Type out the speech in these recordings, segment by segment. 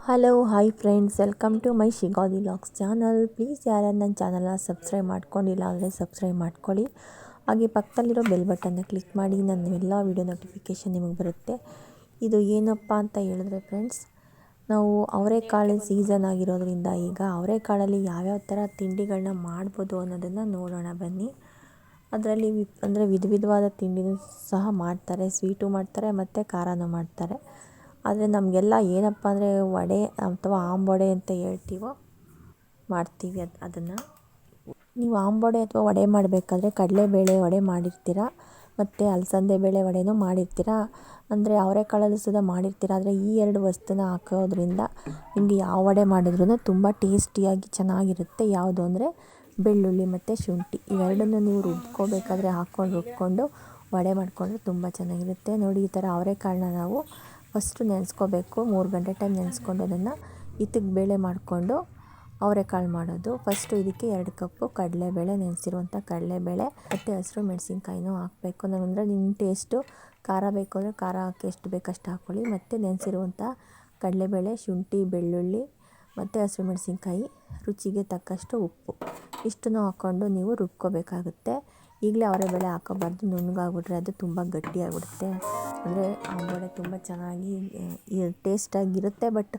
Hello hi friends, welcome to my Shigadi vlogs channel. Please ಯಾರ್ಯಾರು ನನ್ನ ಚಾನಲ್ನ ಸಬ್ಸ್ಕ್ರೈಬ್ ಮಾಡ್ಕೊಂಡಿಲ್ಲ ಅಂದರೆ ಸಬ್ಸ್ಕ್ರೈಬ್ ಮಾಡ್ಕೊಳ್ಳಿ. ಹಾಗೆ ಪಕ್ಕದಲ್ಲಿರೋ ಬೆಲ್ ಬಟನ್ನ ಕ್ಲಿಕ್ ಮಾಡಿ, ನನ್ನ ಎಲ್ಲ ವೀಡಿಯೋ ನೋಟಿಫಿಕೇಷನ್ ನಿಮಗೆ ಬರುತ್ತೆ. ಇದು ಏನಪ್ಪ ಅಂತ ಹೇಳಿದ್ರೆ ಫ್ರೆಂಡ್ಸ್, ನಾವು ಅವರೆಕಾಳು ಸೀಸನ್ ಆಗಿರೋದ್ರಿಂದ ಈಗ ಅವರೆಕಾಳಲ್ಲಿ ಯಾವ್ಯಾವ ಥರ ತಿಂಡಿಗಳನ್ನ ಮಾಡ್ಬೋದು ಅನ್ನೋದನ್ನು ನೋಡೋಣ ಬನ್ನಿ. ಅದರಲ್ಲಿ ಅಂದರೆ ವಿಧವಾದ ತಿಂಡಿನೂ ಸಹ ಮಾಡ್ತಾರೆ, ಸ್ವೀಟು ಮಾಡ್ತಾರೆ ಮತ್ತು ಖಾರನೂ ಮಾಡ್ತಾರೆ. ಆದರೆ ನಮಗೆಲ್ಲ ಏನಪ್ಪ ಅಂದರೆ ವಡೆ ಅಥವಾ ಆಂಬೊಡೆ ಅಂತ ಹೇಳ್ತೀವೋ ಮಾಡ್ತೀವಿ. ಅದನ್ನು ನೀವು ಆಂಬೊಡೆ ಅಥವಾ ವಡೆ ಮಾಡಬೇಕಾದ್ರೆ ಕಡಲೆಬೇಳೆ ವಡೆ ಮಾಡಿರ್ತೀರ ಮತ್ತು ಅಲಸಂದೆ ಬೇಳೆ ವಡೆನೂ ಮಾಡಿರ್ತೀರ, ಅಂದರೆ ಅವರೆಕಾಳಲ್ಲೂ ಸುದ ಮಾಡಿರ್ತೀರ. ಆದರೆ ಈ ಎರಡು ವಸ್ತುನ ಹಾಕೋದ್ರಿಂದ ನಿಮಗೆ ಯಾವ ವಡೆ ಮಾಡಿದ್ರೂ ತುಂಬ ಟೇಸ್ಟಿಯಾಗಿ ಚೆನ್ನಾಗಿರುತ್ತೆ. ಯಾವುದು ಅಂದರೆ ಬೆಳ್ಳುಳ್ಳಿ ಮತ್ತು ಶುಂಠಿ ಇವೆರಡನ್ನು ನೀವು ರುಬ್ಕೋಬೇಕಾದ್ರೆ ರುಬ್ಕೊಂಡು ವಡೆ ಮಾಡಿಕೊಂಡ್ರೆ ತುಂಬ ಚೆನ್ನಾಗಿರುತ್ತೆ. ನೋಡಿ, ಈ ಥರ ಅವರೆಕಾಳನ್ನ ನಾವು ಫಸ್ಟು ನೆನೆಸ್ಕೋಬೇಕು. 3 ಗಂಟೆ ಟೈಮ್ ನೆನೆಸ್ಕೊಂಡು ಅದನ್ನು ಇತ್ತಿಗೆ ಬೇಳೆ ಮಾಡಿಕೊಂಡು ಅವರೆಕಾಳು ಮಾಡೋದು. ಫಸ್ಟು ಇದಕ್ಕೆ 2 ಕಪ್ಪು ಕಡಲೆಬೇಳೆ, ನೆನೆಸಿರುವಂಥ ಕಡಲೆಬೇಳೆ ಮತ್ತು ಹಸಿರು ಮೆಣಸಿನ್ಕಾಯಿನೂ ಹಾಕಬೇಕು. ಅಂದರೆ ನಿಮ್ಮ ಟೇಸ್ಟು ಖಾರ ಬೇಕು ಅಂದರೆ ಖಾರ ಹಾಕಿ ಎಷ್ಟು ಬೇಕಷ್ಟು ಹಾಕ್ಕೊಳ್ಳಿ. ಮತ್ತು ನೆನೆಸಿರುವಂಥ ಕಡಲೆಬೇಳೆ, ಶುಂಠಿ, ಬೆಳ್ಳುಳ್ಳಿ ಮತ್ತು ಹಸಿರು ಮೆಣಸಿನ್ಕಾಯಿ, ರುಚಿಗೆ ತಕ್ಕಷ್ಟು ಉಪ್ಪು ಇಷ್ಟನ್ನು ಹಾಕ್ಕೊಂಡು ನೀವು ರುಬ್ಕೋಬೇಕಾಗುತ್ತೆ. ಈಗಲೇ ಅವರೆಬೇಳೆ ಹಾಕೋಬಾರ್ದು, ನುಣ್ಣಗಾಗ್ಬಿಟ್ರೆ ಅದು ತುಂಬ ಗಟ್ಟಿಯಾಗಿಬಿಡುತ್ತೆ. ಅಂದರೆ ಆಂಬೊಡೆ ತುಂಬ ಚೆನ್ನಾಗಿ ಟೇಸ್ಟಾಗಿರುತ್ತೆ, ಬಟ್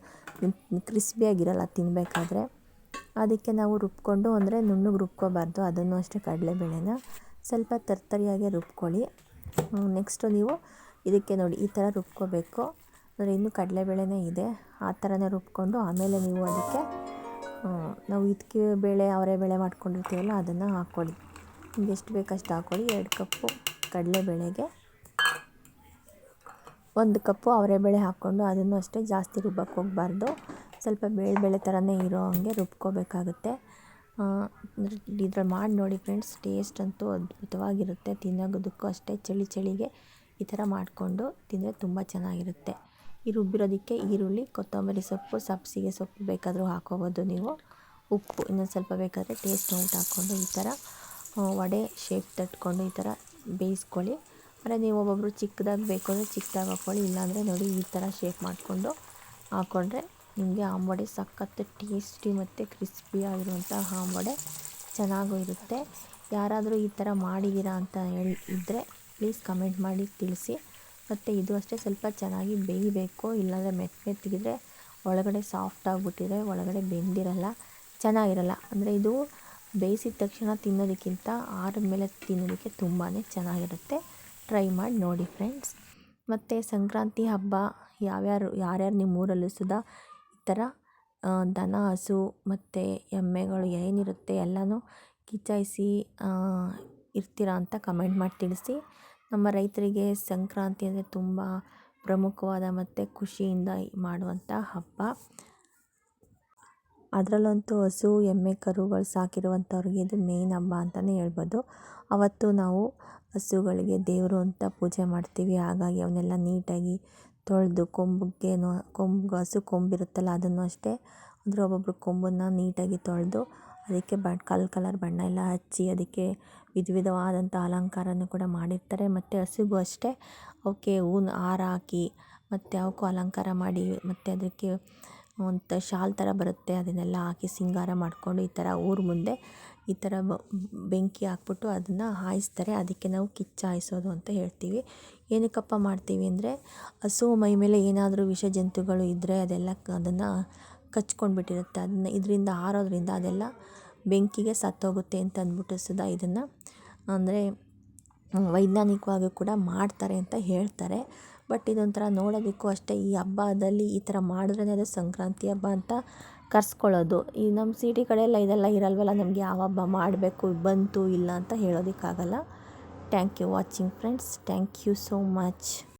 ಕ್ರಿಸ್ಪಿಯಾಗಿರಲ್ಲ ತಿನ್ನಬೇಕಾದ್ರೆ. ಅದಕ್ಕೆ ನಾವು ರುಬ್ಕೊಂಡು, ಅಂದರೆ ನುಣ್ಣಗೆ ರುಬ್ಕೋಬಾರ್ದು, ಅದನ್ನು ಅಷ್ಟೇ ಕಡಲೆಬೇಳೆನ ಸ್ವಲ್ಪ ತರ್ತರಿಯಾಗೆ ರುಬ್ಕೊಳ್ಳಿ. ನೆಕ್ಸ್ಟು ನೀವು ಇದಕ್ಕೆ ನೋಡಿ ಈ ಥರ ರುಬ್ಕೋಬೇಕು. ಅಂದರೆ ಇನ್ನೂ ಕಡಲೆಬೇಳೆನೇ ಇದೆ, ಆ ಥರನೇ ರುಬ್ಕೊಂಡು ಆಮೇಲೆ ನೀವು ಅದಕ್ಕೆ ನಾವು ಇದಕ್ಕೆ ಬೇಳೆ ಅವರೆಬೇಳೆ ಮಾಡ್ಕೊಂಡಿರ್ತೀವಲ್ಲ ಅದನ್ನು ಹಾಕ್ಕೊಳ್ಳಿ. ನಿಮ್ಗೆ ಎಷ್ಟು ಬೇಕಷ್ಟು ಹಾಕ್ಕೊಳ್ಳಿ. 2 ಕಪ್ಪು ಕಡಲೆಬೇಳೆಗೆ 1 ಕಪ್ಪು ಅವರೆಬೇಳೆ ಹಾಕ್ಕೊಂಡು ಅದನ್ನು ಅಷ್ಟೇ ಜಾಸ್ತಿ ರುಬ್ಬಕ್ಕೆ ಹೋಗಬಾರ್ದು. ಸ್ವಲ್ಪ ಬೇಳೆ ಥರನೇ ಇರೋ ಹಂಗೆ ರುಬ್ಕೋಬೇಕಾಗುತ್ತೆ. ಇದ್ರಲ್ಲಿ ಮಾಡಿ ನೋಡಿ ಫ್ರೆಂಡ್ಸ್, ಟೇಸ್ಟ್ ಅಂತೂ ಅದ್ಭುತವಾಗಿರುತ್ತೆ. ತಿನ್ನೋದಕ್ಕೂ ಅಷ್ಟೇ ಚಳಿಗೆ ಈ ಥರ ಮಾಡಿಕೊಂಡು ತಿಂದರೆ ತುಂಬ ಚೆನ್ನಾಗಿರುತ್ತೆ. ಈ ರುಬ್ಬಿರೋದಕ್ಕೆ ಈರುಳ್ಳಿ, ಕೊತ್ತಂಬರಿ ಸೊಪ್ಪು, ಸಬ್ಬಸಿಗೆ ಸೊಪ್ಪು ಬೇಕಾದರೂ ಹಾಕ್ಕೋಬೋದು ನೀವು. ಉಪ್ಪು ಇನ್ನೊಂದು ಸ್ವಲ್ಪ ಬೇಕಾದರೆ ಟೇಸ್ಟ್ ನೋಡ್ಬಿಟ್ಟು ಹಾಕ್ಕೊಂಡು ಈ ಥರ ವಡೆ ಶೇಪ್ ತಟ್ಕೊಂಡು ಈ ಥರ ಬೇಯಿಸ್ಕೊಳ್ಳಿ. ಅಂದರೆ ನೀವು ಒಬ್ಬೊಬ್ಬರು ಚಿಕ್ಕದಾಗಿ ಬೇಕು ಅಂದರೆ ಚಿಕ್ಕದಾಗಿ ಹಾಕ್ಕೊಳ್ಳಿ, ಇಲ್ಲಾಂದರೆ ನೋಡಿ ಈ ಥರ ಶೇಪ್ ಮಾಡಿಕೊಂಡು ಹಾಕ್ಕೊಂಡ್ರೆ ನಿಮಗೆ ಆಂಬೊಡೆ ಸಖತ್ತು ಟೇಸ್ಟಿ ಮತ್ತು ಕ್ರಿಸ್ಪಿಯಾಗಿರುವಂಥ ಆಂಬೊಡೆ ಚೆನ್ನಾಗೂ ಇರುತ್ತೆ. ಯಾರಾದರೂ ಈ ಥರ ಮಾಡಿದ್ದೀರಾ ಅಂತ ಇದ್ದರೆ ಪ್ಲೀಸ್ ಕಮೆಂಟ್ ಮಾಡಿ ತಿಳಿಸಿ. ಮತ್ತು ಇದು ಅಷ್ಟೇ ಸ್ವಲ್ಪ ಚೆನ್ನಾಗಿ ಬೇಯಬೇಕು, ಇಲ್ಲಾಂದರೆ ಮೆತ್ತಗಿದ್ರೆ ಒಳಗಡೆ ಸಾಫ್ಟ್ ಆಗಿಬಿಟ್ಟಿದ್ರೆ ಒಳಗಡೆ ಬೆಂದಿರಲ್ಲ, ಚೆನ್ನಾಗಿರಲ್ಲ. ಅಂದರೆ ಇದು ಬೇಯಿಸಿದ ತಕ್ಷಣ ತಿನ್ನೋದಕ್ಕಿಂತ ಆರಿದ ಮೇಲೆ ತಿನ್ನೋದಕ್ಕೆ ತುಂಬಾ ಚೆನ್ನಾಗಿರುತ್ತೆ. ಟ್ರೈ ಮಾಡಿ ನೋಡಿ ಫ್ರೆಂಡ್ಸ್. ಮತ್ತು ಸಂಕ್ರಾಂತಿ ಹಬ್ಬ ಯಾರ್ಯಾರು ನಿಮ್ಮ ಊರಲ್ಲೂ ಸುದಾ ಈ ಥರ ದನ, ಹಸು ಮತ್ತು ಎಮ್ಮೆಗಳು ಏನಿರುತ್ತೆ ಎಲ್ಲನೂ ಕಿಚ್ಚಾಯಿಸಿ ಇರ್ತೀರಾ ಅಂತ ಕಮೆಂಟ್ ಮಾಡಿ ತಿಳಿಸಿ. ನಮ್ಮ ರೈತರಿಗೆ ಸಂಕ್ರಾಂತಿ ಅಂದರೆ ತುಂಬ ಪ್ರಮುಖವಾದ ಮತ್ತು ಖುಷಿಯಿಂದ ಮಾಡುವಂಥ ಹಬ್ಬ. ಅದರಲ್ಲಂತೂ ಹಸು, ಎಮ್ಮೆ, ಕರುಗಳು ಸಾಕಿರುವಂಥವ್ರಿಗೆ ಇದು ಮೇಯ್ನ್ ಹಬ್ಬ ಅಂತಲೇ ಹೇಳ್ಬೋದು. ಅವತ್ತು ನಾವು ಹಸುಗಳಿಗೆ ದೇವರು ಅಂತ ಪೂಜೆ ಮಾಡ್ತೀವಿ. ಹಾಗಾಗಿ ಅವನ್ನೆಲ್ಲ ನೀಟಾಗಿ ತೊಳೆದು ಹಸು ಕೊಂಬಿರುತ್ತಲ್ಲ ಅದನ್ನು ಅಷ್ಟೇ, ಅಂದರೆ ಒಬ್ಬೊಬ್ಬರು ಕೊಂಬನ್ನು ನೀಟಾಗಿ ತೊಳೆದು ಅದಕ್ಕೆ ಕಲರ್ ಬಣ್ಣ ಎಲ್ಲ ಹಚ್ಚಿ ಅದಕ್ಕೆ ವಿಧವಾದಂಥ ಅಲಂಕಾರನೂ ಕೂಡ ಮಾಡಿರ್ತಾರೆ. ಮತ್ತು ಹಸುಗೂ ಅಷ್ಟೇ ಅವಕ್ಕೆ ಹೂವಿನ ಹಾರ ಹಾಕಿ ಮತ್ತು ಅವಕ್ಕೂ ಅಲಂಕಾರ ಮಾಡಿ, ಮತ್ತು ಅದಕ್ಕೆ ಒಂದು ಶಾಲ್ ಥರ ಬರುತ್ತೆ ಅದನ್ನೆಲ್ಲ ಹಾಕಿ ಸಿಂಗಾರ ಮಾಡಿಕೊಂಡು ಈ ಥರ ಊರ ಮುಂದೆ ಈ ಥರ ಬೆಂಕಿ ಹಾಕ್ಬಿಟ್ಟು ಅದನ್ನು ಹಾಯಿಸ್ತಾರೆ. ಅದಕ್ಕೆ ನಾವು ಕಿಚ್ಚು ಹಾಯಿಸೋದು ಅಂತ ಹೇಳ್ತೀವಿ. ಏನಕ್ಕಪ್ಪ ಮಾಡ್ತೀವಿ ಅಂದರೆ ಹಸು ಮೈ ಮೇಲೆ ಏನಾದರೂ ವಿಷ ಜಂತುಗಳು ಇದ್ದರೆ ಅದನ್ನು ಕಚ್ಕೊಂಡ್ಬಿಟ್ಟಿರುತ್ತೆ, ಅದನ್ನು ಇದರಿಂದ ಹಾರೋದ್ರಿಂದ ಅದೆಲ್ಲ ಬೆಂಕಿಗೆ ಸತ್ತೋಗುತ್ತೆ ಅಂತ ಅಂದ್ಬಿಟ್ಟು ಸುದಾ ಇದನ್ನು ಅಂದರೆ ವೈಜ್ಞಾನಿಕವಾಗಿ ಕೂಡ ಮಾಡ್ತಾರೆ ಅಂತ ಹೇಳ್ತಾರೆ. ಬಟ್ ಇದೊಂಥರ ನೋಡೋದಕ್ಕೂ ಅಷ್ಟೇ, ಈ ಹಬ್ಬದಲ್ಲಿ ಈ ಥರ ಮಾಡಿದ್ರೇ ಅದು ಸಂಕ್ರಾಂತಿ ಹಬ್ಬ ಅಂತ ಕರೆಸ್ಕೊಳ್ಳೋದು. ಈ ನಮ್ಮ ಸಿಟಿ ಕಡೆಯೆಲ್ಲ ಇದೆಲ್ಲ ಇರಲ್ವಲ್ಲ, ನಮಗೆ ಯಾವ ಹಬ್ಬ ಮಾಡಬೇಕು ಬಂತು ಇಲ್ಲ ಅಂತ ಹೇಳೋದಕ್ಕಾಗಲ್ಲ. Thank you watching friends, thank you so much.